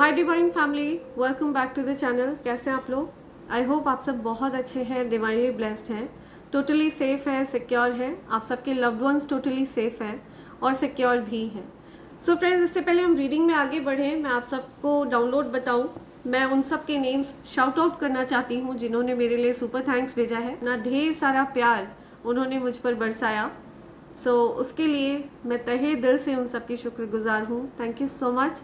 My divine family, welcome back to the channel. कैसे हैं आप लोग? आई होप आप सब बहुत अच्छे हैं, डिवाइनली ब्लेस्ड हैं, टोटली सेफ है, सिक्योर है। आप सबके लव्ड वंस टोटली सेफ हैं और सिक्योर भी हैं। सो फ्रेंड्स, इससे पहले हम रीडिंग में आगे बढ़ें, मैं आप सबको डाउनलोड बताऊं। मैं उन सब के नेम्स शाउट आउट करना चाहती हूँ जिन्होंने मेरे लिए सुपर थैंक्स भेजा है ना, ढेर सारा प्यार उन्होंने मुझ पर बरसाया। उसके लिए मैं तहे दिल से उन सबकी शुक्रगुजार हूँ। Thank you so much.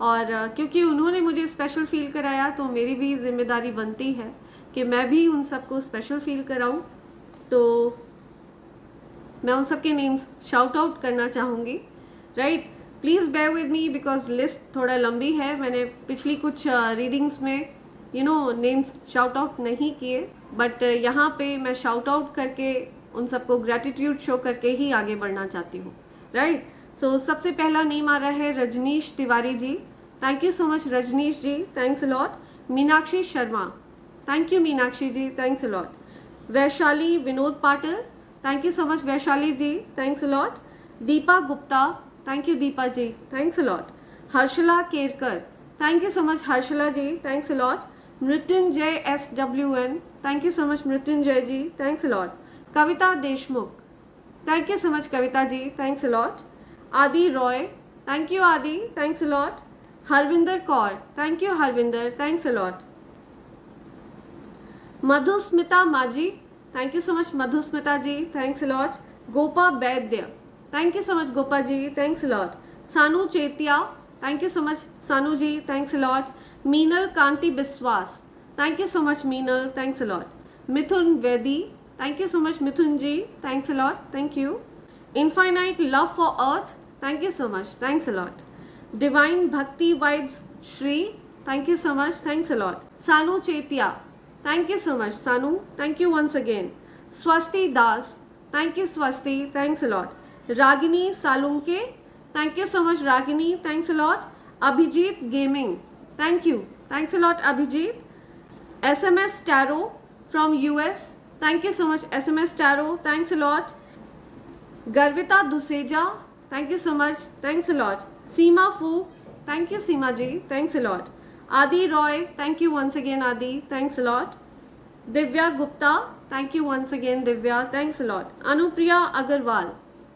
और क्योंकि उन्होंने मुझे स्पेशल फील कराया तो मेरी भी जिम्मेदारी बनती है कि मैं भी उन सबको स्पेशल फील कराऊं। तो मैं उन सबके नेम्स शाउट आउट करना चाहूँगी, right. Please bear with me because list थोड़ा लंबी है। मैंने पिछली कुछ रीडिंग्स में नेम्स शाउट आउट नहीं किए, बट यहाँ पे मैं शाउट आउट करके उन सबको ग्रैटिट्यूड शो करके ही आगे बढ़ना चाहती हूँ, राइट। सबसे पहला नेम आ रहा है Rajneesh Tiwari ji. Thank you so much Rajneesh ji, thanks a lot. Meenakshi Sharma, thank you Meenakshi ji, thanks a lot. Vaishali Vinod Patil, thank you so much Vaishali ji, thanks a lot. Deepa Gupta, thank you Deepa ji, thanks a lot. Harshala Kerkar, thank you so much Harshala ji, thanks a lot. Mrityunjay SWN, thank you so much Mrityunjay ji, thanks a lot. Kavita Deshmukh, thank you so much Kavita ji, thanks a lot. Aadi Roy, thank you Aadi, thanks a lot. Harvinder Kaur, thank you Harvinder, thanks a lot. Madhusmita Majhi, thank you so much Madhusmita ji, thanks a lot. Gopa Vaidya, thank you so much Gopa ji, thanks a lot. Sanu Chetia, thank you so much Sanu ji, thanks a lot. Meenal Kanti Biswas, thank you so much Meenal, thanks a lot. मिथुन वेदी, thank you so much Mithun ji, thanks a lot, thank you. Infinite love for earth, thank you so much, thanks a lot. Divine Bhakti vibes Shri, thank you so much, thanks a lot. Sanu Chetia, thank you so much Sanu, thank you once again. Swasti Das, thank you Swasti, thanks a lot. Ragini Salunke, thank you so much Ragini, thanks a lot. Abhijit Gaming, thank you, thanks a lot Abhijit. SMS Tarot from US, thank you so much SMS Tarot, thanks a lot. Garvita Duseja, thank you so much, thanks a lot. Seema Phu, thank you Seema ji, thanks a lot. Aadi Roy, thank you once again Aadi, thanks a lot. Divya Gupta, thank you once again Divya, thanks a lot. Anupriya Agarwal,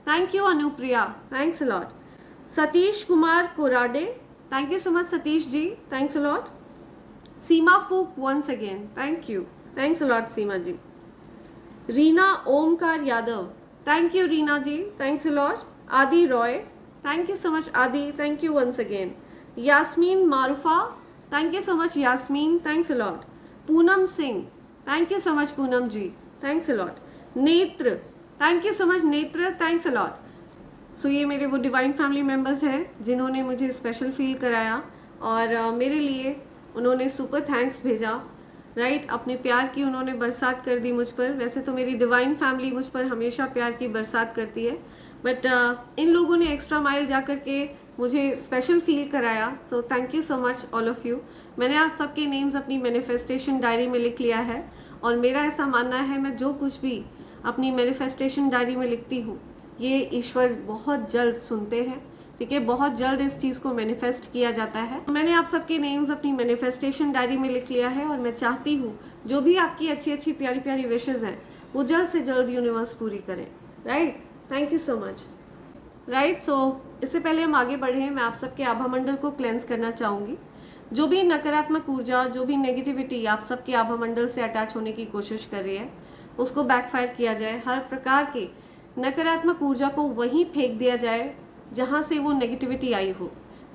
thank you Anupriya, thanks a lot. Satish Kumar Korade, thank you so much Satish ji, thanks a lot. Seema Phook once again, thank you, thanks a lot Seema ji. Reena Omkar Yadav, thank you Reena ji, thanks a lot. Adi Roy, thank you so much Adi, thank you once again. Yasmin Marufa, thank you so much Yasmin, thanks a lot. Poonam Singh, thank you so much Poonam ji, thanks a lot. Netra, thank you so much Netra, thanks a lot. ये मेरे वो divine family members हैं जिन्होंने मुझे special feel कराया और मेरे लिए उन्होंने सुपर थैंक्स भेजा, राइट। अपने प्यार की उन्होंने बरसात कर दी मुझ पर। वैसे तो मेरी डिवाइन फैमिली मुझ पर हमेशा प्यार की बरसात करती है, बट इन लोगों ने एक्स्ट्रा माइल जा कर के मुझे स्पेशल फील कराया। Thank you so much all of you. मैंने आप सबके नेम्स अपनी मैनिफेस्टेशन डायरी में लिख लिया है और मेरा ऐसा मानना है मैं जो कुछ भी अपनी मैनिफेस्टेशन डायरी में लिखती हूँ ये ईश्वर बहुत जल्द सुनते हैं, ठीक है। बहुत जल्द इस चीज़ को मैनिफेस्ट किया जाता है। मैंने आप सबके नेम्स अपनी मैनिफेस्टेशन डायरी में लिख लिया है और मैं चाहती हूँ जो भी आपकी अच्छी अच्छी प्यारी प्यारी विशेज़ हैं वो जल्द से जल्द यूनिवर्स पूरी करें, right. Thank you so much, right. इससे पहले हम आगे बढ़ें, मैं आप सबके आभा मंडल को क्लेंस करना चाहूँगी। जो भी नकारात्मक ऊर्जा, जो भी नेगेटिविटी आप सबके आभा मंडल से अटैच होने की कोशिश कर रही है उसको बैकफायर किया जाए। हर प्रकार के नकारात्मक ऊर्जा को वहीं फेंक दिया जाए जहाँ से वो नेगेटिविटी आई हो,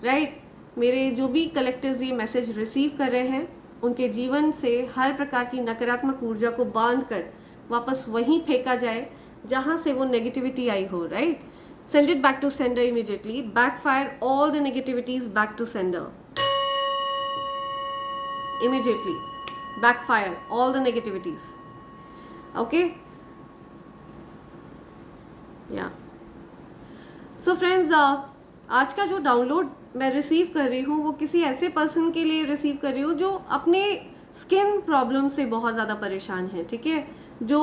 राइट। मेरे जो भी कलेक्टर्स ये मैसेज रिसीव कर रहे हैं उनके जीवन से हर प्रकार की नकारात्मक ऊर्जा को बांध कर वापस वहीं फेंका जाए जहाँ से वो नेगेटिविटी आई हो, right. Send it back to sender immediately, backfire all the negativities back to sender immediately, backfire all the negativities, okay, yeah. Friends, आज का जो डाउनलोड मैं रिसीव कर रही हूँ वो किसी ऐसे पर्सन के लिए रिसीव कर रही हूँ जो अपने स्किन प्रॉब्लम से बहुत ज़्यादा परेशान है, ठीक है। जो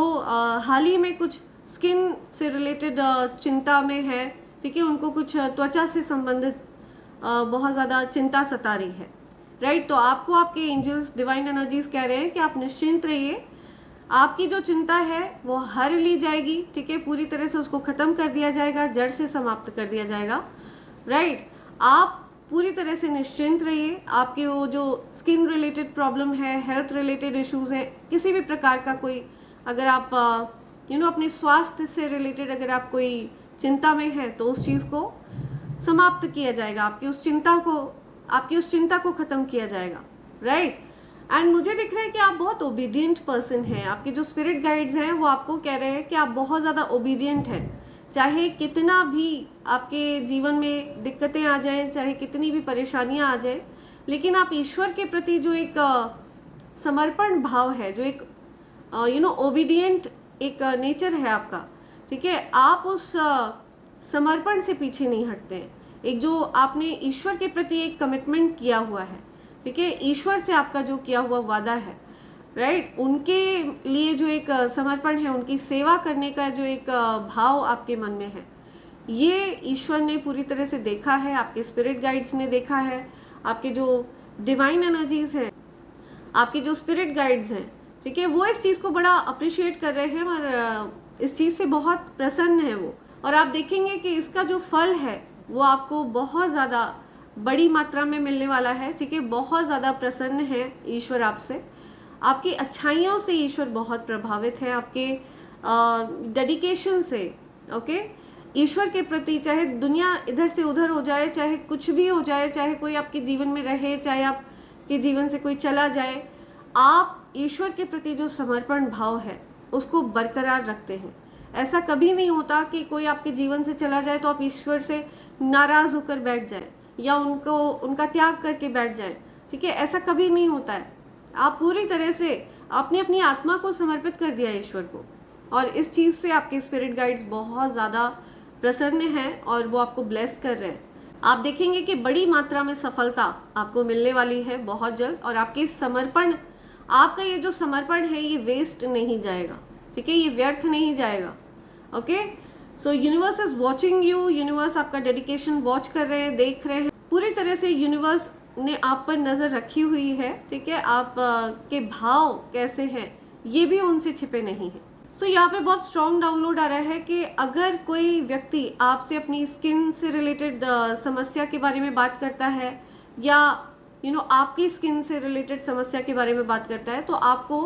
हाल ही में कुछ स्किन से रिलेटेड चिंता में है, ठीक है। उनको कुछ त्वचा से संबंधित बहुत ज़्यादा चिंता सता रही है। राइट। तो आपको आपके एंजल्स, डिवाइन एनर्जीज कह रहे हैं कि आप निश्चिंत रहिए, आपकी जो चिंता है वो हर ली जाएगी, ठीक है, पूरी तरह से उसको ख़त्म कर दिया जाएगा, जड़ से समाप्त कर दिया जाएगा, राइट। आप पूरी तरह से निश्चिंत रहिए। आपके वो जो स्किन रिलेटेड प्रॉब्लम है, हेल्थ रिलेटेड इश्यूज़ है, किसी भी प्रकार का कोई, अगर आप अपने स्वास्थ्य से रिलेटेड अगर आप कोई चिंता में है तो उस चीज़ को समाप्त किया जाएगा, आपकी उस चिंता को ख़त्म किया जाएगा, राइट। एंड मुझे दिख रहा है कि आप बहुत ओबीडियंट पर्सन हैं। आपके जो स्पिरिट गाइड्स हैं वो आपको कह रहे हैं कि आप बहुत ज़्यादा ओबीडियंट हैं, चाहे कितना भी आपके जीवन में दिक्कतें आ जाएं, चाहे कितनी भी परेशानियां आ जाएं, लेकिन आप ईश्वर के प्रति जो एक समर्पण भाव है, जो एक ओबीडियंट एक नेचर है आपका, ठीक है, आप उस समर्पण से पीछे नहीं हटते हैं। एक जो आपने ईश्वर के प्रति एक कमिटमेंट किया हुआ है, ठीक है, ईश्वर से आपका जो किया हुआ वादा है, राइट, उनके लिए जो एक समर्पण है, उनकी सेवा करने का जो एक भाव आपके मन में है, ये ईश्वर ने पूरी तरह से देखा है, आपके स्पिरिट गाइड्स ने देखा है, आपके जो डिवाइन एनर्जीज हैं, आपके जो स्पिरिट गाइड्स हैं, ठीक है, वो इस चीज़ को बड़ा अप्रिशिएट कर रहे हैं और इस चीज़ से बहुत प्रसन्न है वो। और आप देखेंगे कि इसका जो फल है वो आपको बहुत ज़्यादा बड़ी मात्रा में मिलने वाला है, ठीक है। बहुत ज़्यादा प्रसन्न है ईश्वर आपसे, आपकी अच्छाइयों से ईश्वर बहुत प्रभावित है, आपके डेडिकेशन से, ओके, ईश्वर के प्रति। चाहे दुनिया इधर से उधर हो जाए, चाहे कुछ भी हो जाए, चाहे कोई आपके जीवन में रहे, चाहे आपके जीवन से कोई चला जाए, आप ईश्वर के प्रति जो समर्पण भाव है उसको बरकरार रखते हैं। ऐसा कभी नहीं होता कि कोई आपके जीवन से चला जाए तो आप ईश्वर से नाराज़ होकर बैठ जाएं या उनका त्याग करके बैठ जाएं, ठीक है, ऐसा कभी नहीं होता है। आप पूरी तरह से आपने अपनी आत्मा को समर्पित कर दिया ईश्वर को, और इस चीज़ से आपके स्पिरिट गाइड्स बहुत ज़्यादा प्रसन्न हैं और वो आपको ब्लेस कर रहे हैं। आप देखेंगे कि बड़ी मात्रा में सफलता आपको मिलने वाली है बहुत जल्द, और आपकी समर्पण, आपका ये जो समर्पण है ये वेस्ट नहीं जाएगा, ठीक है, ये व्यर्थ नहीं जाएगा, okay. So universe is watching you, universe आपका डेडिकेशन वॉच कर रहे हैं, देख रहे हैं, पूरी तरह से यूनिवर्स ने आप पर नज़र रखी हुई है, ठीक है। आप के भाव कैसे हैं ये भी उनसे छिपे नहीं हैं। सो यहाँ पे बहुत स्ट्रॉन्ग डाउनलोड आ रहा है कि अगर कोई व्यक्ति आपसे अपनी स्किन से रिलेटेड समस्या के बारे में बात करता है, या आपकी स्किन से रिलेटेड समस्या के बारे में बात करता है, तो आपको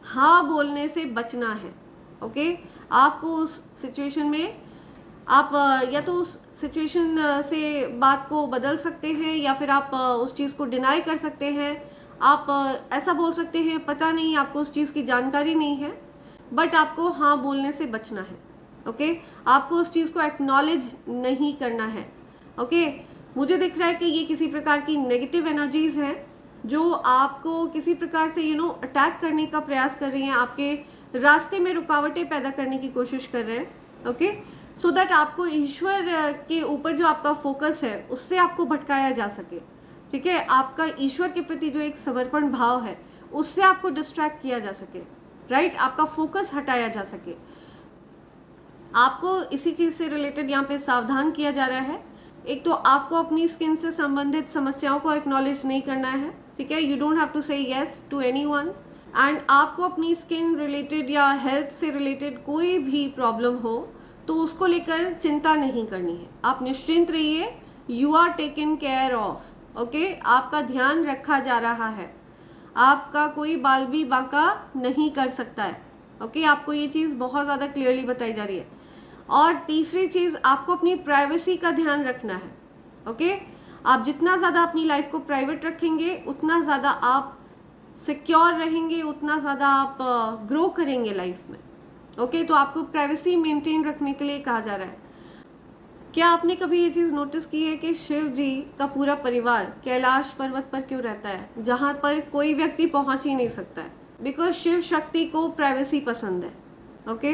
हाँ बोलने से बचना है, ओके। आपको उस सिचुएशन में आप या तो उस सिचुएशन से बात को बदल सकते हैं, या फिर आप उस चीज़ को डिनाई कर सकते हैं। आप ऐसा बोल सकते हैं, पता नहीं, आपको उस चीज़ की जानकारी नहीं है, बट आपको हाँ बोलने से बचना है, ओके। आपको उस चीज़ को एक्नॉलेज नहीं करना है, ओके। मुझे दिख रहा है कि ये किसी प्रकार की नेगेटिव एनर्जीज हैं जो आपको किसी प्रकार से अटैक करने का प्रयास कर रही हैं, आपके रास्ते में रुकावटें पैदा करने की कोशिश कर रहे हैं, ओके, सो दैट आपको ईश्वर के ऊपर जो आपका फोकस है उससे आपको भटकाया जा सके, ठीक है। आपका ईश्वर के प्रति जो एक समर्पण भाव है उससे आपको डिस्ट्रैक्ट किया जा सके, राइट, आपका फोकस हटाया जा सके। आपको इसी चीज़ से रिलेटेड यहाँ पे सावधान किया जा रहा है। एक तो आपको अपनी स्किन से संबंधित समस्याओं को एक्नॉलेज नहीं करना है, ठीक है, यू डोंट हैव टू से येस टू एनीवन। एंड आपको अपनी स्किन रिलेटेड या हेल्थ से रिलेटेड कोई भी प्रॉब्लम हो तो उसको लेकर चिंता नहीं करनी है, आप निश्चिंत रहिए, you are taken care of, okay. आपका ध्यान रखा जा रहा है, आपका कोई बाल भी बांका नहीं कर सकता है, ओके। आपको ये चीज़ बहुत ज़्यादा क्लियरली बताई जा रही है। और तीसरी चीज़, आपको अपनी प्राइवेसी का ध्यान रखना है, ओके। आप जितना ज़्यादा अपनी लाइफ को प्राइवेट रखेंगे उतना ज़्यादा आप सिक्योर रहेंगे, उतना ज़्यादा आप ग्रो करेंगे लाइफ में, ओके। तो आपको प्राइवेसी मेंटेन रखने के लिए कहा जा रहा है। क्या आपने कभी ये चीज़ नोटिस की है कि शिव जी का पूरा परिवार कैलाश पर्वत पर क्यों रहता है, जहाँ पर कोई व्यक्ति पहुँच ही नहीं सकता है? बिकॉज शिव शक्ति को प्राइवेसी पसंद है, ओके।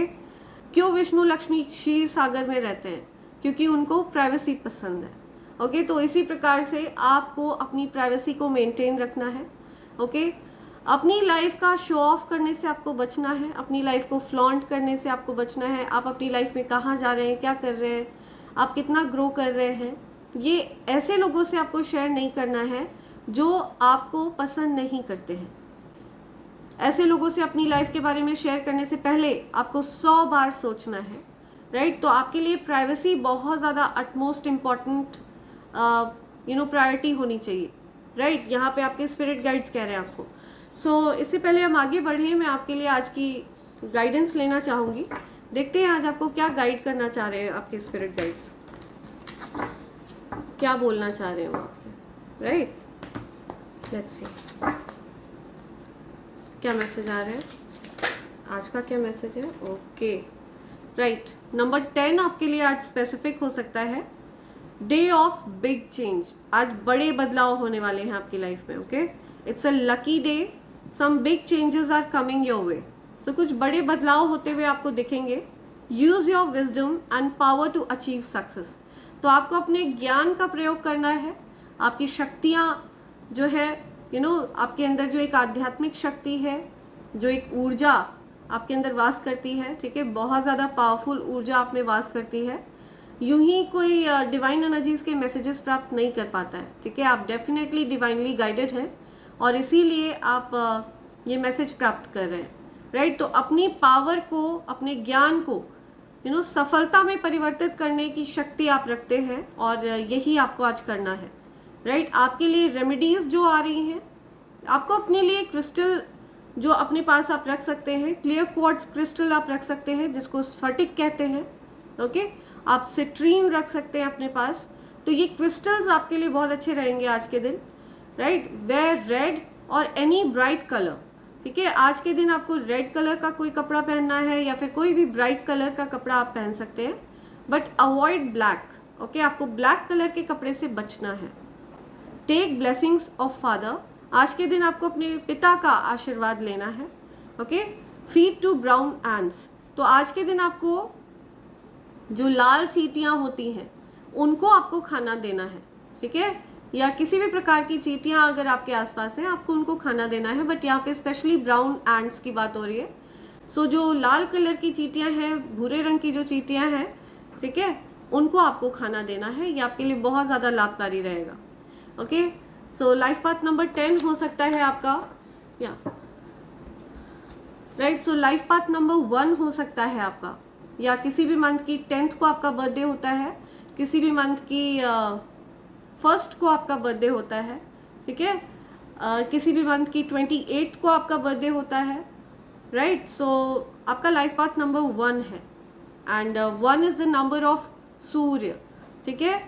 क्यों विष्णु लक्ष्मी क्षीर सागर में रहते हैं? क्योंकि उनको प्राइवेसी पसंद है, ओके। तो इसी प्रकार से आपको अपनी प्राइवेसी को मेंटेन रखना है, ओके। अपनी लाइफ का शो ऑफ करने से आपको बचना है, अपनी लाइफ को फ्लॉन्ट करने से आपको बचना है। आप अपनी लाइफ में कहाँ जा रहे हैं, क्या कर रहे हैं, आप कितना ग्रो कर रहे हैं, ये ऐसे लोगों से आपको शेयर नहीं करना है जो आपको पसंद नहीं करते हैं। ऐसे लोगों से अपनी लाइफ के बारे में शेयर करने से पहले आपको 100 बार सोचना है, राइट। तो आपके लिए प्राइवेसी बहुत ज़्यादा अटमोस्ट इम्पॉर्टेंट प्रायोरिटी होनी चाहिए, राइट। यहाँ पे आपके स्पिरिट गाइड्स कह रहे हैं आपको। सो इससे पहले हम आगे बढ़ें, मैं आपके लिए आज की गाइडेंस लेना चाहूँगी। देखते हैं आज आपको क्या गाइड करना चाह रहे हैं आपके स्पिरिट गाइड्स, क्या बोलना चाह रहे हैं वो आपसे, राइट। लेट्स सी क्या मैसेज आ रहा है आज का, क्या मैसेज है। Okay, right. नंबर 10 आपके लिए आज स्पेसिफिक हो सकता है, डे ऑफ बिग चेंज। आज बड़े बदलाव होने वाले हैं आपकी लाइफ में, okay. It's a lucky day, some big changes are coming your way. So कुछ बड़े बदलाव होते हुए आपको दिखेंगे। Use your wisdom and power to achieve success. तो आपको अपने ज्ञान का प्रयोग करना है, आपकी शक्तियाँ जो है आपके अंदर जो एक आध्यात्मिक शक्ति है, जो एक ऊर्जा आपके अंदर वास करती है, ठीक है, बहुत ज़्यादा पावरफुल ऊर्जा आप में वास करती है। यूं ही कोई डिवाइन एनर्जीज के मैसेजेस प्राप्त नहीं कर पाता है, ठीक है। आप डेफिनेटली डिवाइनली गाइडेड हैं और इसीलिए आप ये मैसेज प्राप्त कर रहे हैं, राइट। तो अपनी पावर को, अपने ज्ञान को सफलता में परिवर्तित करने की शक्ति आप रखते हैं और यही आपको आज करना है, राइट। आपके लिए रेमेडीज जो आ रही हैं, आपको अपने लिए क्रिस्टल जो अपने पास आप रख सकते हैं, क्लियर क्वार्ट्ज क्रिस्टल आप रख सकते हैं जिसको स्फटिक कहते हैं, ओके। आप सिट्रीन रख सकते हैं अपने पास। तो ये क्रिस्टल्स आपके लिए बहुत अच्छे रहेंगे आज के दिन, राइट। वेयर रेड और एनी ब्राइट कलर, ठीक है। आज के दिन आपको रेड कलर का कोई कपड़ा पहनना है या फिर कोई भी ब्राइट कलर का कपड़ा आप पहन सकते हैं, बट अवॉइड ब्लैक, ओके। आपको ब्लैक कलर के कपड़े से बचना है। Take blessings of father. आज के दिन आपको अपने पिता का आशीर्वाद लेना है, okay. Feed to brown ends. तो आज के दिन आपको जो लाल चींटियाँ होती हैं उनको आपको खाना देना है, ठीक है, या किसी भी प्रकार की चींटियाँ अगर आपके आसपास हैं आपको उनको खाना देना है, बट यहाँ पे स्पेशली ब्राउन एंड्स की बात हो रही है। सो जो लाल कलर की चींटियाँ हैं, भूरे रंग की जो चींटियाँ हैं, ठीक है, उनको आपको खाना देना है। ये आपके लिए बहुत ज़्यादा लाभकारी रहेगा, okay. So life path number 10 हो सकता है आपका, या right. So life path number 1 हो सकता है आपका, या किसी भी मंथ की 10th को आपका बर्थडे होता है, किसी भी मंथ की 1st को आपका बर्थडे होता है, ठीक है, किसी भी मंथ की 28th को आपका बर्थडे होता है, राइट। सो आपका लाइफ पाथ नंबर 1 है and 1 is the number of Surya, ठीक है।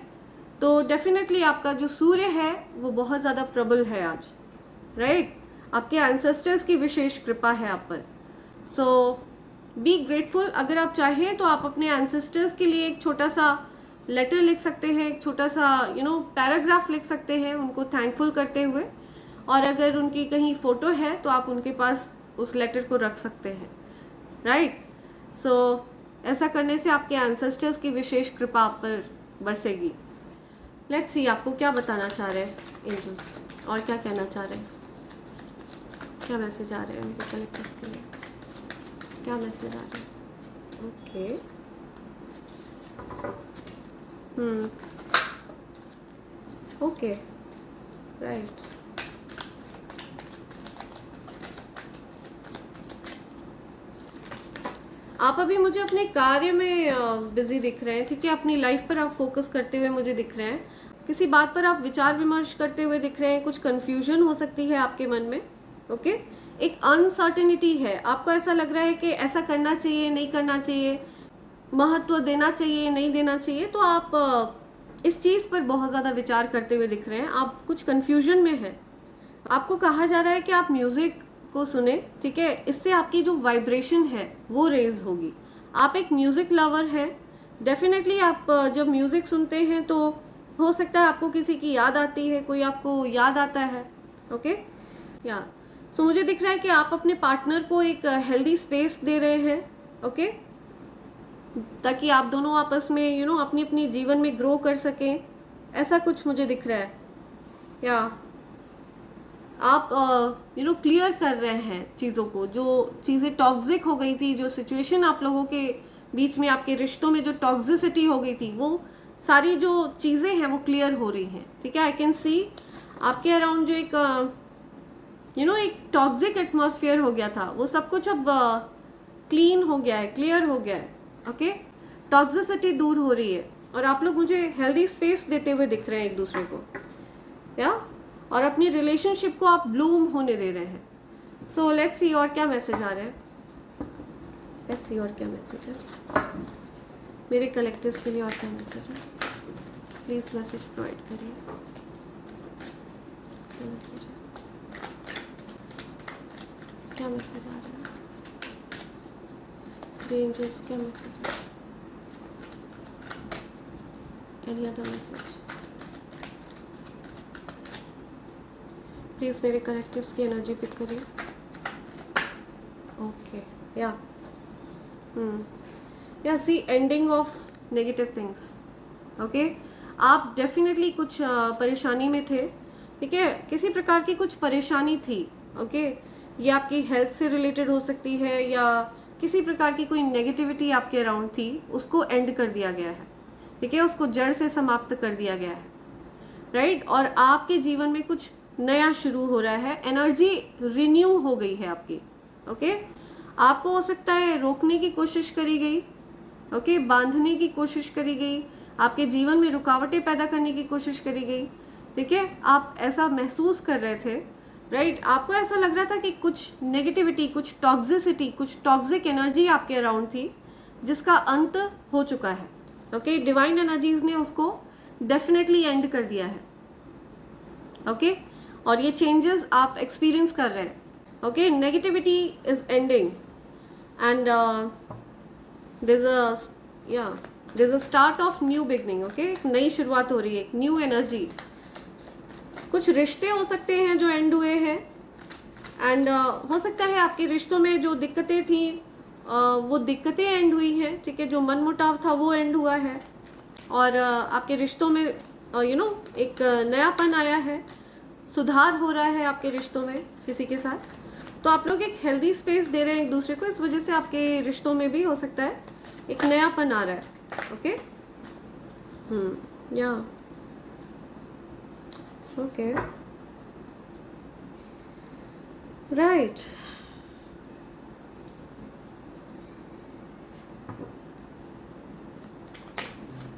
तो डेफिनेटली आपका जो सूर्य है वो बहुत ज़्यादा प्रबल है आज, राइट। आपके एंसेस्टर्स की विशेष कृपा है आप पर। सो बी ग्रेटफुल। अगर आप चाहें तो आप अपने एंसेस्टर्स के लिए एक छोटा सा लेटर लिख सकते हैं, एक छोटा सा पैराग्राफ लिख सकते हैं उनको थैंकफुल करते हुए, और अगर उनकी कहीं फ़ोटो है तो आप उनके पास उस लेटर को रख सकते हैं, राइट। सो ऐसा करने से आपके एंसेस्टर्स की विशेष कृपा आप पर बरसेगी। लेट्स सी आपको क्या बताना चाह रहे हैं एंजल्स, और क्या कहना चाह रहे हैं, क्या मैसेज आ रहे हैं उनके कलेक्टर्स के लिए, क्या मैसेज आ रहे हैं। Okay, okay, right. आप अभी मुझे अपने कार्य में बिजी दिख रहे हैं, ठीक है, अपनी लाइफ पर आप फोकस करते हुए मुझे दिख रहे हैं, किसी बात पर आप विचार विमर्श करते हुए दिख रहे हैं, कुछ कंफ्यूजन हो सकती है आपके मन में, ओके। एक अनसर्टेनिटी है, आपको ऐसा लग रहा है कि ऐसा करना चाहिए नहीं करना चाहिए, महत्व देना चाहिए नहीं देना चाहिए, तो आप इस चीज़ पर बहुत ज़्यादा विचार करते हुए दिख रहे हैं, आप कुछ कन्फ्यूजन में हैं। आपको कहा जा रहा है कि आप म्यूज़िक को सुने, ठीक है, इससे आपकी जो वाइब्रेशन है वो रेज होगी। आप एक म्यूज़िक लवर हैं, डेफिनेटली आप जब म्यूज़िक सुनते हैं तो हो सकता है आपको किसी की याद आती है, कोई आपको याद आता है, ओके, या सो मुझे दिख रहा है कि आप अपने पार्टनर को एक हेल्दी स्पेस दे रहे हैं, ओके, ताकि आप दोनों आपस में अपनी अपनी जीवन में ग्रो कर सकें, ऐसा कुछ मुझे दिख रहा है। या आप क्लियर कर रहे हैं चीज़ों को, जो चीज़ें टॉक्सिक हो गई थी, जो सिचुएशन आप लोगों के बीच में आपके रिश्तों में जो टॉक्सिसिटी हो गई थी वो सारी जो चीज़ें हैं वो क्लियर हो रही हैं, ठीक है। आई कैन सी आपके अराउंड जो एक एक टॉक्सिक एटमॉस्फेयर हो गया था, वो सब कुछ अब क्लीन हो गया है, क्लियर हो गया है, ओके। टॉक्सिसिटी दूर हो रही है और आप लोग मुझे हेल्दी स्पेस देते हुए दिख रहे हैं एक दूसरे को, या और अपनी रिलेशनशिप को आप ब्लूम होने दे रहे हैं। सो लेट्स सी और क्या मैसेज आ रहा है, लेट्स सी और क्या मैसेज है मेरे कलेक्टिव्स के लिए, और क्या मैसेज है, प्लीज मैसेज प्रोवाइड करिए। क्या मैसेज है, क्या मैसेज आ रहा है, एंजल्स क्या मैसेज है, एनी अदर मैसेज, प्लीज मेरे कलेक्टिव्स की एनर्जी पिक करिए। ओके, या see ending of negative things, okay. आप डेफिनेटली कुछ परेशानी में थे, ठीक है, किसी प्रकार की कुछ परेशानी थी, ओके। ये आपकी हेल्थ से रिलेटेड हो सकती है या किसी प्रकार की कोई नेगेटिविटी आपके अराउंड थी, उसको एंड कर दिया गया है, ठीक है, उसको जड़ से समाप्त कर दिया गया है, राइट। और आपके जीवन में कुछ नया शुरू हो रहा है, एनर्जी रिन्यू हो गई है आपकी, ओके। आपको हो सकता है रोकने की कोशिश करी गई, ओके, बांधने की कोशिश करी गई, आपके जीवन में रुकावटें पैदा करने की कोशिश करी गई, ठीक है। आप ऐसा महसूस कर रहे थे, राइट। आपको ऐसा लग रहा था कि कुछ नेगेटिविटी, कुछ टॉक्सिसिटी, कुछ टॉक्सिक एनर्जी आपके अराउंड थी जिसका अंत हो चुका है, ओके। डिवाइन एनर्जीज ने उसको डेफिनेटली एंड कर दिया है, ओके। और ये चेंजेस आप एक्सपीरियंस कर रहे हैं, okay. Negativity is ending and there's a start of new beginning, okay. एक नई शुरुआत हो रही है, एक न्यू एनर्जी। कुछ रिश्ते हो सकते हैं जो एंड हुए हैं एंड हो सकता है आपके रिश्तों में जो दिक्कतें थी वो दिक्कतें एंड हुई हैं, ठीक है। जो मनमुटाव था वो एंड हुआ है और आपके रिश्तों में एक नयापन आया है, सुधार हो रहा है आपके रिश्तों में किसी के साथ। तो आप लोग एक हेल्दी स्पेस दे रहे हैं एक दूसरे को, इस वजह से आपके रिश्तों में भी हो सकता है एक नयापन आ रहा है, ओके। या ओके, राइट।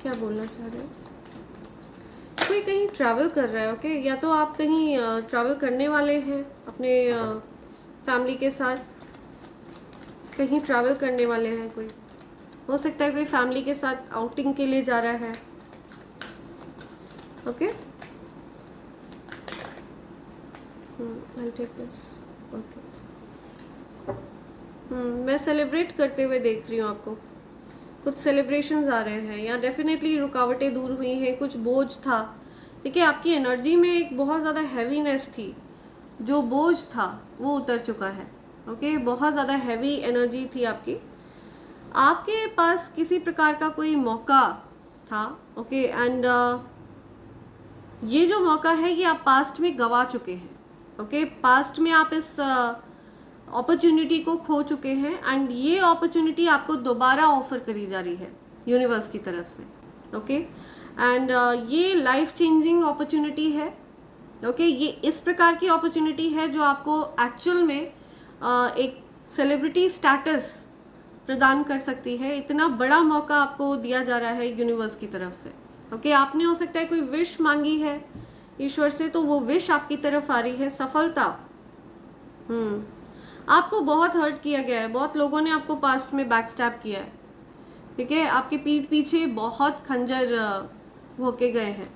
क्या बोलना चाह रहे हैं, कोई कहीं ट्रैवल कर रहा है, ओके। या तो आप कहीं ट्रैवल करने वाले हैं अपने फैमिली के साथ, कहीं ट्रैवल करने वाले हैं, कोई हो सकता है कोई फैमिली के साथ आउटिंग के लिए जा रहा है, okay. I'll take this, okay. मैं सेलिब्रेट करते हुए देख रही हूँ आपको, कुछ सेलिब्रेशंस आ रहे हैं या डेफिनेटली रुकावटें दूर हुई हैं, कुछ बोझ था, ठीक है। आपकी एनर्जी में एक बहुत ज़्यादा हैवीनेस थी, जो बोझ था वो उतर चुका है, ओके। बहुत ज़्यादा हैवी एनर्जी थी आपकी, आपके पास किसी प्रकार का कोई मौका था, ओके। एंड ये जो मौका है ये आप पास्ट में गवा चुके हैं, ओके। पास्ट में आप इस अपॉर्चुनिटी को खो चुके हैं एंड ये अपॉर्चुनिटी आपको दोबारा ऑफर करी जा रही है यूनिवर्स की तरफ से, ओके। एंड ये लाइफ चेंजिंग अपॉर्चुनिटी है, ओके। ये इस प्रकार की अपॉर्चुनिटी है जो आपको एक्चुअल में एक सेलिब्रिटी स्टेटस प्रदान कर सकती है। इतना बड़ा मौका आपको दिया जा रहा है यूनिवर्स की तरफ से, ओके। आपने हो सकता है कोई विश मांगी है ईश्वर से, तो वो विश आपकी तरफ आ रही है, सफलता। आपको बहुत हर्ट किया गया है, बहुत लोगों ने आपको पास्ट में बैकस्टैब किया है, ठीक है। आपके पीठ पीछे बहुत खंजर भोंके गए हैं,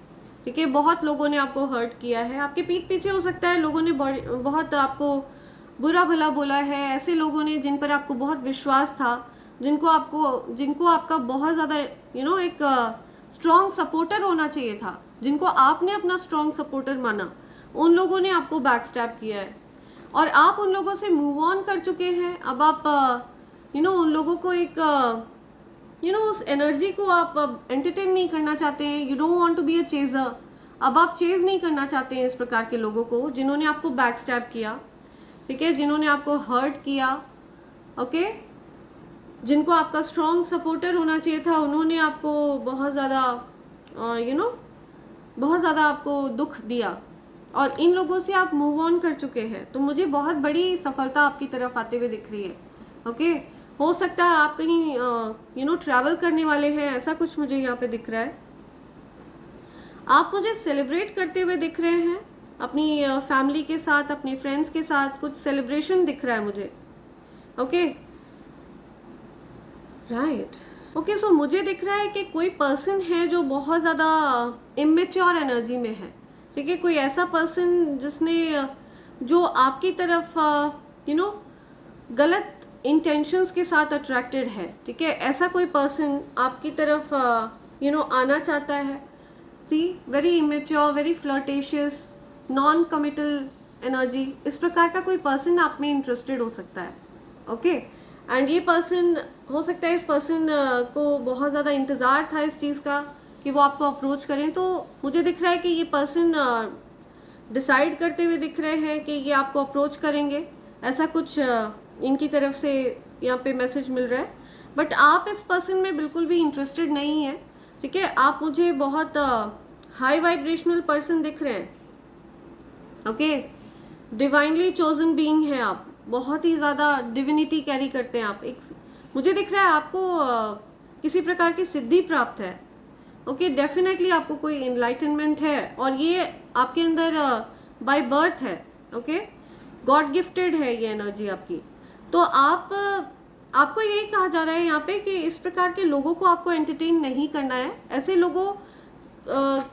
ठीक है। बहुत लोगों ने आपको हर्ट किया है, आपके पीठ पीछे हो सकता है लोगों ने बहुत आपको बुरा भला बोला है। ऐसे लोगों ने जिन पर आपको बहुत विश्वास था, जिनको आपका बहुत ज़्यादा एक स्ट्रॉन्ग सपोर्टर होना चाहिए था, जिनको आपने अपना स्ट्रॉन्ग सपोर्टर माना, उन लोगों ने आपको बैकस्टैब किया है और आप उन लोगों से मूव ऑन कर चुके हैं। अब आप उन लोगों को एक उस एनर्जी को आप एंटरटेन नहीं करना चाहते हैं। You don't want to be a chaser. अब आप चेज नहीं करना चाहते हैं इस प्रकार के लोगों को जिन्होंने आपको बैकस्टैब किया, ठीक है, जिन्होंने आपको हर्ट किया, ओके। जिनको आपका स्ट्रॉन्ग सपोर्टर होना चाहिए था, उन्होंने आपको बहुत ज़्यादा बहुत ज़्यादा आपको दुख दिया और इन लोगों से आप मूव ऑन कर चुके हैं, तो मुझे बहुत बड़ी सफलता आपकी तरफ आते हुए दिख रही है। ओके, हो सकता है आप कहीं ट्रैवल करने वाले हैं, ऐसा कुछ मुझे यहाँ पे दिख रहा है। आप मुझे सेलिब्रेट करते हुए दिख रहे हैं अपनी फैमिली के साथ, अपने फ्रेंड्स के साथ, कुछ सेलिब्रेशन दिख रहा है मुझे। Okay, right. ओके, सो मुझे दिख रहा है कि कोई पर्सन है जो बहुत ज़्यादा इमेच्योर एनर्जी में है। ठीक है, कोई ऐसा पर्सन जिसने जो आपकी तरफ गलत इंटेंशंस के साथ अट्रैक्टेड है। ठीक है, ऐसा कोई पर्सन आपकी तरफ आना चाहता है। See, very immature, very flirtatious, non committal energy, इस प्रकार का कोई पर्सन आप में इंटरेस्टेड हो सकता है। ओके, एंड ये पर्सन हो सकता है, इस पर्सन को बहुत ज़्यादा इंतज़ार था इस चीज़ का कि वो आपको अप्रोच करें। तो मुझे दिख रहा है कि ये पर्सन डिसाइड करते हुए दिख रहे हैं कि ये आपको अप्रोच करेंगे, ऐसा कुछ इनकी तरफ से यहाँ पे मैसेज मिल रहा है। बट आप इस पर्सन में बिल्कुल भी इंटरेस्टेड नहीं है। ठीक है, आप मुझे बहुत हाई वाइब्रेशनल पर्सन दिख रहे हैं। ओके, डिवाइनली चोजन बीइंग है आप, बहुत ही ज़्यादा डिविनिटी कैरी करते हैं आप। एक मुझे दिख रहा है आपको किसी प्रकार की सिद्धि प्राप्त है। ओके, डेफिनेटली आपको कोई इनलाइटनमेंट है और ये आपके अंदर बाय बर्थ है। ओके, गॉड गिफ्टेड है ये एनर्जी आपकी। तो आपको यही कहा जा रहा है यहाँ पे कि इस प्रकार के लोगों को आपको एंटरटेन नहीं करना है। ऐसे लोगों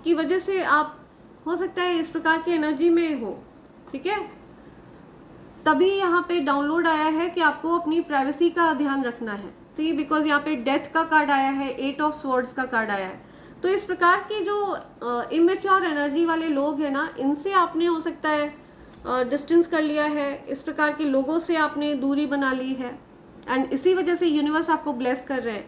की वजह से आप हो सकता है इस प्रकार की एनर्जी में हो। ठीक है, तभी यहाँ पे डाउनलोड आया है कि आपको अपनी प्राइवेसी का ध्यान रखना है। सी, बिकॉज यहाँ पे डेथ का कार्ड आया है, 8 ऑफ स्वॉर्ड्स का कार्ड आया है। तो इस प्रकार की जो इमेच्योर एनर्जी वाले लोग हैं ना, इनसे आपने हो सकता है डिस्टेंस कर लिया है, इस प्रकार के लोगों से आपने दूरी बना ली है एंड इसी वजह से यूनिवर्स आपको ब्लेस कर रहे हैं।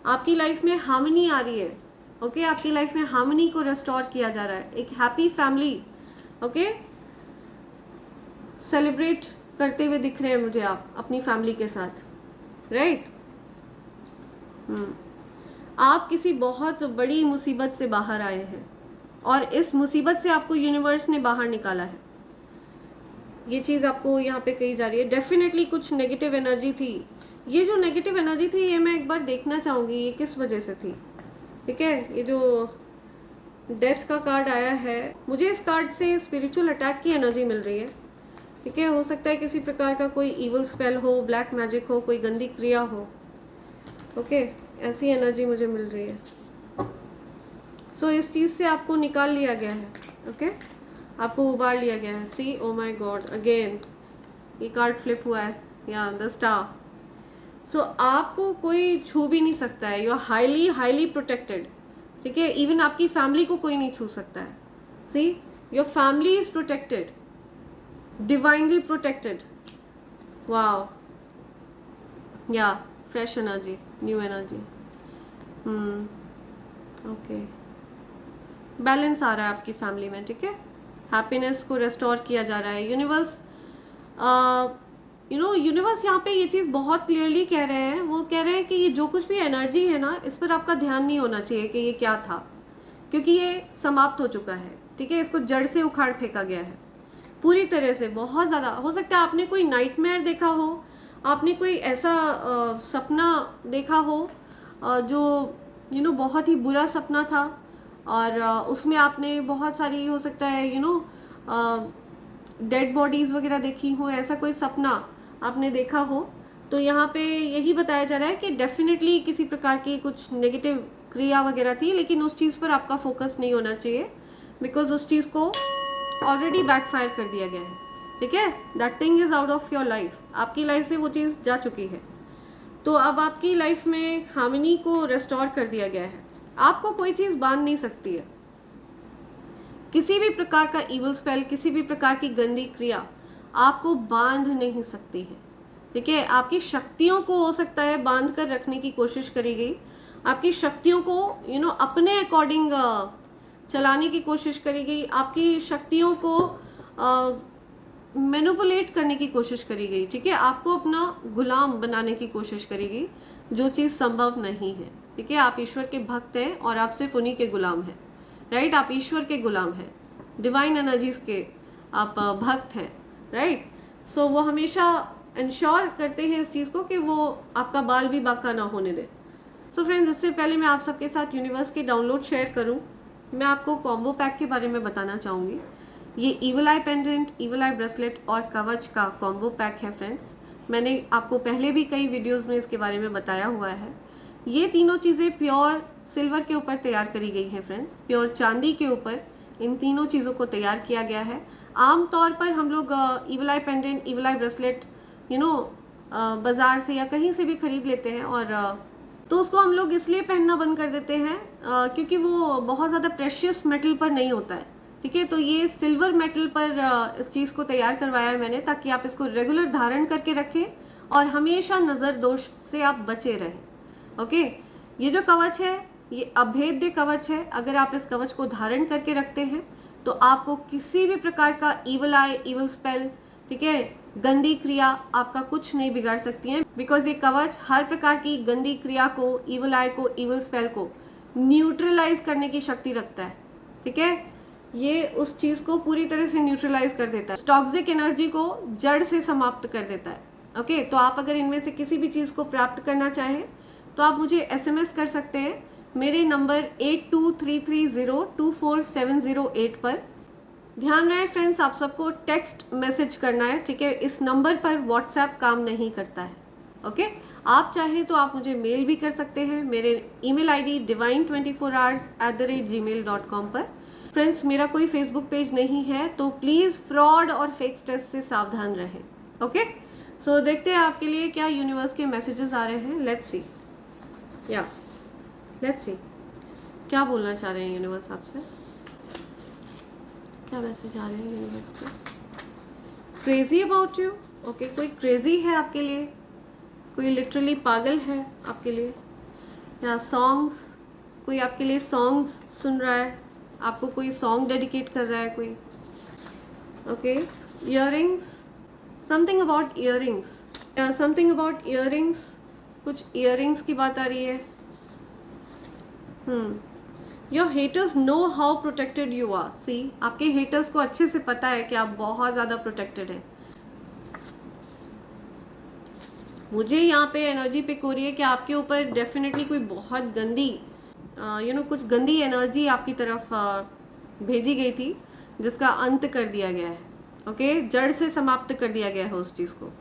आपकी लाइफ में हार्मनी आ रही है। ओके, आपकी लाइफ में हार्मनी को रेस्टोर किया जा रहा है। एक हैप्पी फैमिली ओके सेलिब्रेट करते हुए दिख रहे हैं मुझे आप अपनी फैमिली के साथ, राइट। आप किसी बहुत बड़ी मुसीबत से बाहर आए हैं और इस मुसीबत से आपको यूनिवर्स ने बाहर निकाला है। ये चीज़ आपको यहाँ पे कही जा रही है। डेफिनेटली कुछ नेगेटिव एनर्जी थी। ये जो नेगेटिव एनर्जी थी ये मैं एक बार देखना चाहूँगी ये किस वजह से थी। ठीक है, ये जो डेथ का कार्ड आया है, मुझे इस कार्ड से स्पिरिचुअल अटैक की एनर्जी मिल रही है। ठीक है, हो सकता है किसी प्रकार का कोई इवल स्पेल हो, ब्लैक मैजिक हो, कोई गंदी क्रिया हो। ओके, ऐसी एनर्जी मुझे मिल रही है। सो इस चीज़ से आपको निकाल लिया गया है। ओके, आपको उबार लिया गया है। सी, ओ माय गॉड, अगेन ये कार्ड फ्लिप हुआ है, या द स्टार। सो आपको कोई छू भी नहीं सकता है। You are highly highly protected. ठीक है, इवन आपकी फैमिली को कोई नहीं छू सकता है। See, your family is protected, divinely protected. Wow. Yeah, fresh energy, new energy. Okay. Balance आ रहा है आपकी फैमिली में। ठीक है, हैप्पीनेस को रेस्टोर किया जा रहा है। यूनिवर्स यूनिवर्स यहाँ पे ये चीज़ बहुत क्लियरली कह रहे हैं। वो कह रहे हैं कि ये जो कुछ भी एनर्जी है ना, इस पर आपका ध्यान नहीं होना चाहिए कि ये क्या था, क्योंकि ये समाप्त हो चुका है। ठीक है, इसको जड़ से उखाड़ फेंका गया है पूरी तरह से। बहुत ज़्यादा हो सकता है आपने कोई नाइटमेयर देखा हो, आपने कोई ऐसा सपना देखा हो जो बहुत ही बुरा सपना था और उसमें आपने बहुत सारी हो सकता है डेड बॉडीज़ वगैरह देखी हो, ऐसा कोई सपना आपने देखा हो। तो यहाँ पे यही बताया जा रहा है कि डेफिनेटली किसी प्रकार की कुछ नेगेटिव क्रिया वगैरह थी, लेकिन उस चीज़ पर आपका फोकस नहीं होना चाहिए, बिकॉज उस चीज़ को ऑलरेडी बैकफायर कर दिया गया है। ठीक है, that thing is out of your life. आपकी लाइफ से वो चीज़ जा चुकी है। तो अब आपकी लाइफ में हार्मनी को रेस्टोर कर दिया गया है। आपको कोई चीज़ बांध नहीं सकती है। किसी भी प्रकार का इवल स्पेल, किसी भी प्रकार की गंदी क्रिया आपको बांध नहीं सकती है। ठीक है, आपकी शक्तियों को हो सकता है बांध कर रखने की कोशिश करी गई, आपकी शक्तियों को अपने अकॉर्डिंग चलाने की कोशिश करी गई, आपकी शक्तियों को मैनिपुलेट करने की कोशिश करी गई। ठीक है, आपको अपना गुलाम बनाने की कोशिश करी गई, जो चीज़ संभव नहीं है। ठीक है, आप ईश्वर के भक्त हैं और आप सिर्फ उन्हीं के गुलाम हैं। राइट। आप ईश्वर के गुलाम हैं, डिवाइन एनर्जीज के आप भक्त हैं, राइट। सो वो हमेशा इंश्योर करते हैं इस चीज़ को कि वो आपका बाल भी बाका ना होने दे। सो फ्रेंड्स, इससे पहले मैं आप सबके साथ यूनिवर्स के डाउनलोड शेयर करूं, मैं आपको कॉम्बो पैक के बारे में बताना चाहूँगी। ये ईवल आई पेंडेंट, ईवल आई ब्रेसलेट और कवच का कॉम्बो पैक है फ्रेंड्स। मैंने आपको पहले भी कई वीडियोस में इसके बारे में बताया हुआ है। ये तीनों चीज़ें प्योर सिल्वर के ऊपर तैयार करी गई हैं फ्रेंड्स, प्योर चांदी के ऊपर इन तीनों चीज़ों को तैयार किया गया है। आम तौर पर हम लोग ईवल आई पेंडेंट, ईवल आई ब्रेसलेट बाज़ार से या कहीं से भी खरीद लेते हैं, और तो उसको हम लोग इसलिए पहनना बंद कर देते हैं क्योंकि वो बहुत ज़्यादा प्रेशियस मेटल पर नहीं होता है, ठीक है। तो ये सिल्वर मेटल पर इस चीज़ को तैयार करवाया है मैंने, ताकि आप इसको रेगुलर धारण करके रखें और हमेशा नज़र दोष से आप बचे रहें, ओके। ये जो कवच है ये अभेद्य कवच है। अगर आप इस कवच को धारण करके रखते हैं तो आपको किसी भी प्रकार का ईवल आई, ईवल स्पेल, ठीक है, गंदी क्रिया आपका कुछ नहीं बिगाड़ सकती है, बिकॉज ये कवच हर प्रकार की गंदी क्रिया को, ईवल आई को, ईवल स्पेल को न्यूट्रलाइज करने की शक्ति रखता है, ठीक है। ये उस चीज़ को पूरी तरह से न्यूट्रलाइज कर देता है, टॉक्सिक एनर्जी को जड़ से समाप्त कर देता है, ओके। तो आप अगर इनमें से किसी भी चीज़ को प्राप्त करना चाहें तो आप मुझे SMS कर सकते हैं मेरे नंबर 8233024708 पर। ध्यान रहे फ्रेंड्स, आप सबको टेक्स्ट मैसेज करना है, ठीक है। इस नंबर पर व्हाट्सएप काम नहीं करता है, ओके। आप चाहें तो आप मुझे मेल भी कर सकते हैं मेरे ईमेल ID divine24hours@gmail.com पर। फ्रेंड्स, मेरा कोई फेसबुक पेज नहीं है, तो प्लीज़ फ्रॉड और फेक टेस्ट से सावधान रहें, ओके। सो देखते हैं आपके लिए क्या यूनिवर्स के मैसेजेस आ रहे हैं। लेट्स सी क्या बोलना चाह रहे हैं यूनिवर्स आपसे, क्या मैसेज आ रहे हैं यूनिवर्स के। Crazy about you, okay. कोई क्रेजी है आपके लिए, कोई लिटरली पागल है आपके लिए, या सॉन्ग्स, कोई आपके लिए सॉन्ग्स सुन रहा है, आपको कोई सॉन्ग डेडिकेट कर रहा है कोई, okay. Earrings, something about earrings, something about earrings, कुछ इयररिंग्स की बात आ रही है। Your haters know how protected you are. See, आपके हेटर्स को अच्छे से पता है कि आप बहुत ज़्यादा प्रोटेक्टेड हैं। मुझे यहाँ पे एनर्जी पिक हो रही है कि आपके ऊपर डेफिनेटली कोई बहुत गंदी कुछ गंदी एनर्जी आपकी तरफ भेजी गई थी, जिसका अंत कर दिया गया है, ओके। जड़ से समाप्त कर दिया गया है उस चीज़ को।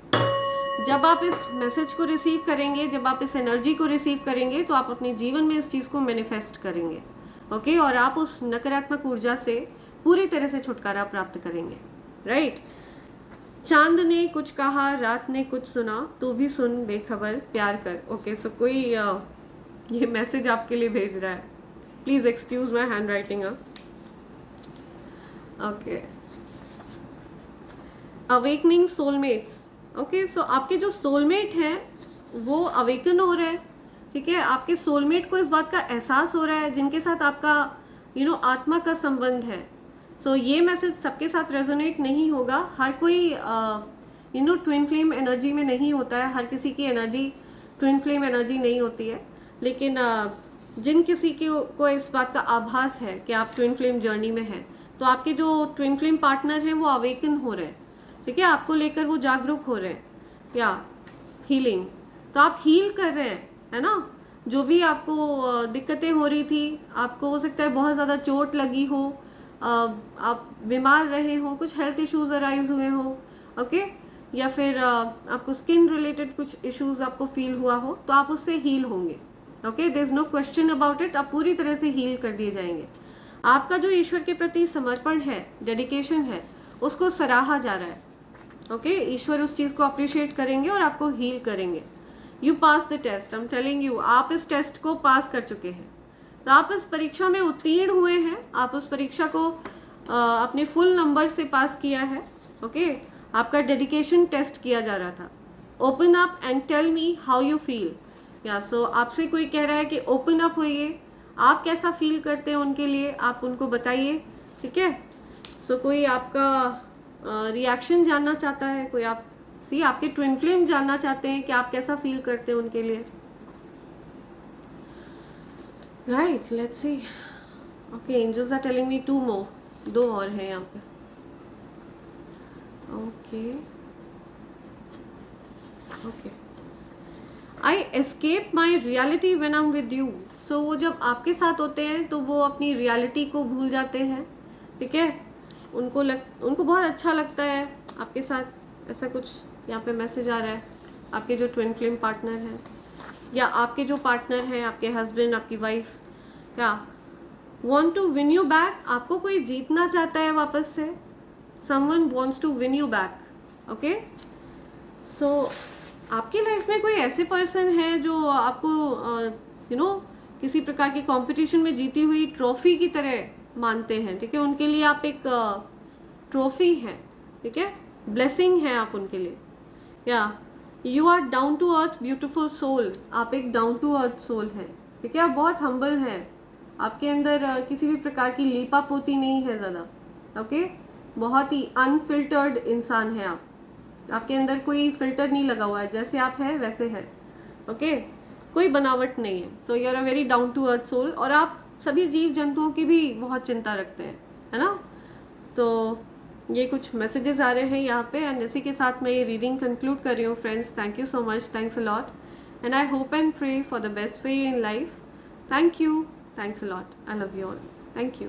जब आप इस मैसेज को रिसीव करेंगे, जब आप इस एनर्जी को रिसीव करेंगे, तो आप अपने जीवन में इस चीज़ को मैनिफेस्ट करेंगे, ओके। और आप उस नकारात्मक ऊर्जा से पूरी तरह से छुटकारा प्राप्त करेंगे, राइट। चांद ने कुछ कहा, रात ने कुछ सुना, तू भी सुन बेखबर प्यार कर, ओके। सो कोई ये मैसेज आपके लिए भेज रहा है। Please excuse my handwriting, okay. Awakening soulmates, okay. So आपके जो सोलमेट हैं वो अवेकन हो रहे हैं, ठीक है। आपके सोलमेट को इस बात का एहसास हो रहा है जिनके साथ आपका आत्मा का संबंध है। सो ये मैसेज सबके साथ रेजोनेट नहीं होगा। हर कोई ट्विन फ्लेम एनर्जी में नहीं होता है, हर किसी की एनर्जी ट्विन फ्लेम एनर्जी नहीं होती है। लेकिन जिन किसी को इस बात का आभास है कि आप ट्विन फ्लेम जर्नी में हैं, तो आपके जो ट्विन फ्लेम पार्टनर हैं वो अवेकन हो रहे हैं, ठीक है। आपको लेकर वो जागरूक हो रहे हैं, या हीलिंग, तो आप हील कर रहे हैं, है ना। जो भी आपको दिक्कतें हो रही थी, आपको हो सकता है बहुत ज़्यादा चोट लगी हो, आप बीमार रहे हो, कुछ हेल्थ इश्यूज अराइज हुए हो, ओके, या फिर आपको स्किन रिलेटेड कुछ इश्यूज आपको फील हुआ हो, तो आप उससे हील होंगे, okay. There is no question about it, आप पूरी तरह से हील कर दिए जाएंगे। आपका जो ईश्वर के प्रति समर्पण है, डेडिकेशन है, उसको सराहा जा रहा है, ओके। ईश्वर उस चीज़ को अप्रिशिएट करेंगे और आपको हील करेंगे। You pass the test, I am telling you, आप इस टेस्ट को पास कर चुके हैं। तो आप इस परीक्षा में उत्तीर्ण हुए हैं, आप उस परीक्षा को अपने फुल नंबर से पास किया है, ओके। आपका डेडिकेशन टेस्ट किया जा रहा था। Open up and tell me how you feel, या सो आपसे कोई कह रहा है कि ओपन अप होइए, आप कैसा फील करते हैं उनके लिए, आप उनको बताइए, ठीक है। सो कोई आपका रिएक्शन जानना चाहता है, कोई आपके ट्विन फ्लेम जानना चाहते हैं कि आप कैसा फील करते हैं उनके लिए, right. Let's see, okay, angels are telling me 2 more, 2 और है यहाँ पे। Okay okay, I escape my reality when I am with you. So वो जब आपके साथ होते हैं तो वो अपनी रियलिटी को भूल जाते हैं, ठीक है। उनको बहुत अच्छा लगता है आपके साथ, ऐसा कुछ यहाँ पे मैसेज आ रहा है। आपके जो ट्विन फ्लेम पार्टनर हैं या आपके जो पार्टनर हैं, आपके हस्बैंड, आपकी वाइफ, या want to win you back, आपको कोई जीतना चाहता है वापस से। someone wants to win you back, okay? so आपकी लाइफ में कोई ऐसे पर्सन है जो आपको किसी प्रकार की कंपटीशन में जीती हुई ट्रॉफी की तरह मानते हैं, ठीक है। उनके लिए आप एक ट्रॉफी है, ठीक है, ब्लेसिंग है आप उनके लिए। या you are down to earth beautiful soul, आप एक डाउन टू अर्थ सोल है, ठीक है। आप बहुत हम्बल है, आपके अंदर किसी भी प्रकार की लीपा पोती नहीं है ज़्यादा, ओके। बहुत ही अनफिल्टर्ड इंसान है आप, आपके अंदर कोई फिल्टर नहीं लगा हुआ है, जैसे आप हैं वैसे है, ओके। कोई बनावट नहीं है। So you are a very down to earth soul, और आप सभी जीव जंतुओं की भी बहुत चिंता रखते हैं, है ना। तो ये कुछ मैसेजेस आ रहे हैं यहाँ पे, एंड इसी के साथ मैं ये रीडिंग कंक्लूड कर रही हूँ friends. Thank you so much, thanks a lot, and I hope and pray for the best for you in life. Thank you, thanks a lot, I love you all, thank you.